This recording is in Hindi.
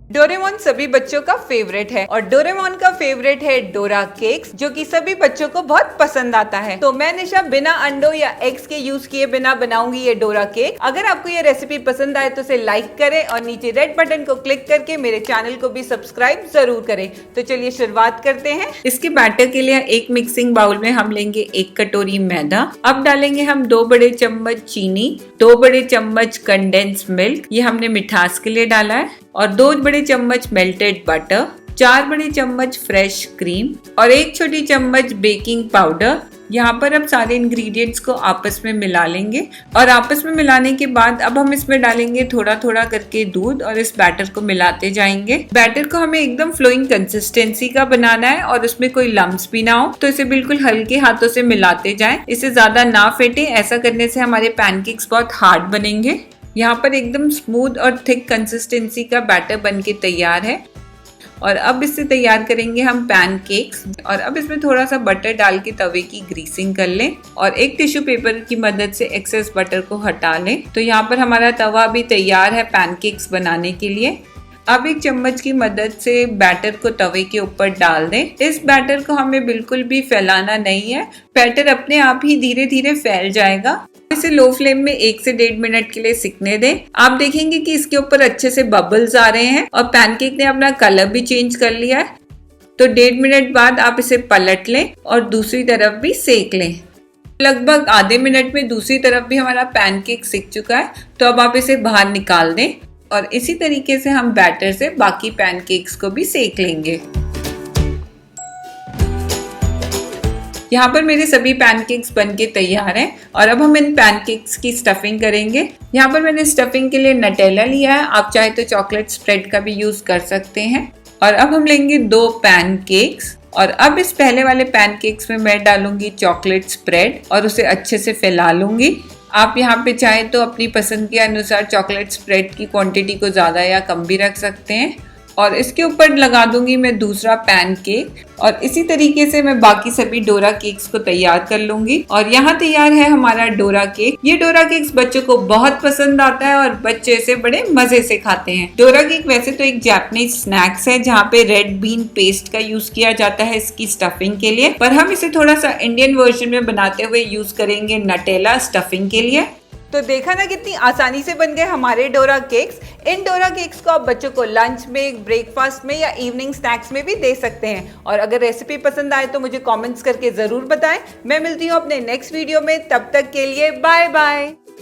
डोरेमोन सभी बच्चों का फेवरेट है और डोरेमोन का फेवरेट है डोरा केक्स, जो कि सभी बच्चों को बहुत पसंद आता है। तो मैं निशा बिना अंडों या एग्स के यूज किए बिना बनाऊंगी ये डोरा केक। अगर आपको ये रेसिपी पसंद आए तो इसे लाइक करें और नीचे रेड बटन को क्लिक करके मेरे चैनल को भी सब्सक्राइब जरूर करें। तो चलिए शुरुआत करते हैं। इसके बैटर के लिए एक मिक्सिंग बाउल में हम लेंगे 1 कटोरी मैदा। अब डालेंगे हम 2 बड़े चम्मच चीनी, 2 बड़े चम्मच कंडेंस मिल्क, ये हमने मिठास के लिए डाला है, और 2 बड़े चम्मच मेल्टेड बटर, 4 बड़े चम्मच फ्रेश क्रीम और 1 छोटी चम्मच बेकिंग पाउडर। यहाँ पर अब सारे इंग्रेडिएंट्स को आपस में मिला लेंगे और आपस में मिलाने के बाद अब हम इसमें डालेंगे थोड़ा थोड़ा करके दूध और इस बैटर को मिलाते जाएंगे। बैटर को हमें एकदम फ्लोइंग कंसिस्टेंसी का बनाना है और उसमें कोई लम्प्स भी ना हो, तो इसे बिल्कुल हल्के हाथों से मिलाते जाएं। इसे ज्यादा ना फेंटे, ऐसा करने से हमारे पैनकेक्स बहुत हार्ड बनेंगे। यहाँ पर एकदम स्मूथ और थिक कंसिस्टेंसी का बैटर बनके तैयार है और अब इससे तैयार करेंगे हम पैनकेक्स। और अब इसमें थोड़ा सा बटर डाल के तवे की ग्रीसिंग कर लें और एक टिश्यू पेपर की मदद से एक्सेस बटर को हटा लें। तो यहाँ पर हमारा तवा भी तैयार है पैनकेक्स बनाने के लिए। अब एक चम्मच की मदद से बैटर को तवे के ऊपर डाल दें। इस बैटर को हमें बिल्कुल भी फैलाना नहीं है, बैटर अपने आप ही धीरे धीरे फैल जाएगा। इसे लो फ्लेम में 1 से 1.5 मिनट के लिए सिकने दें। आप देखेंगे कि इसके ऊपर अच्छे से बबल्स आ रहे हैं और पैनकेक ने अपना कलर भी चेंज कर लिया है। तो 1.5 मिनट बाद आप इसे पलट लें और दूसरी तरफ भी सेक लें। लगभग आधे मिनट में दूसरी तरफ भी हमारा पैनकेक सिक चुका है, तो अब आप इसे बाहर निकाल दें और इसी तरीके से हम बैटर से बाकी पैनकेक्स को भी सेक लेंगे। यहाँ पर मेरे सभी पैनकेक्स बनके तैयार हैं और अब हम इन पैनकेक्स की स्टफिंग करेंगे। यहाँ पर मैंने स्टफिंग के लिए नटेला लिया है, आप चाहे तो चॉकलेट स्प्रेड का भी यूज कर सकते हैं। और अब हम लेंगे 2 पैनकेक्स और अब इस पहले वाले पैनकेक्स में मैं डालूंगी चॉकलेट स्प्रेड और उसे अच्छे से फैला लूंगी। आप यहाँ पे चाहे तो अपनी पसंद के अनुसार चॉकलेट स्प्रेड की क्वांटिटी को ज़्यादा या कम भी रख सकते हैं। और इसके ऊपर लगा दूंगी मैं दूसरा पैनकेक और इसी तरीके से मैं बाकी सभी डोरा केक्स को तैयार कर लूंगी। और यहाँ तैयार है हमारा डोरा केक। ये डोरा केक्स बच्चों को बहुत पसंद आता है और बच्चे इसे बड़े मजे से खाते हैं। डोरा केक वैसे तो एक जापानीज स्नैक्स है जहाँ पे रेड बीन पेस्ट का यूज किया जाता है इसकी स्टफिंग के लिए, पर हम इसे थोड़ा सा इंडियन वर्जन में बनाते हुए यूज करेंगे नटेला स्टफिंग के लिए। तो देखा ना कितनी आसानी से बन गए हमारे डोरा केक्स। इन डोरा केक्स को आप बच्चों को लंच में, ब्रेकफास्ट में या इवनिंग स्नैक्स में भी दे सकते हैं। और अगर रेसिपी पसंद आए तो मुझे कमेंट्स करके जरूर बताएं। मैं मिलती हूँ अपने नेक्स्ट वीडियो में, तब तक के लिए बाय बाय।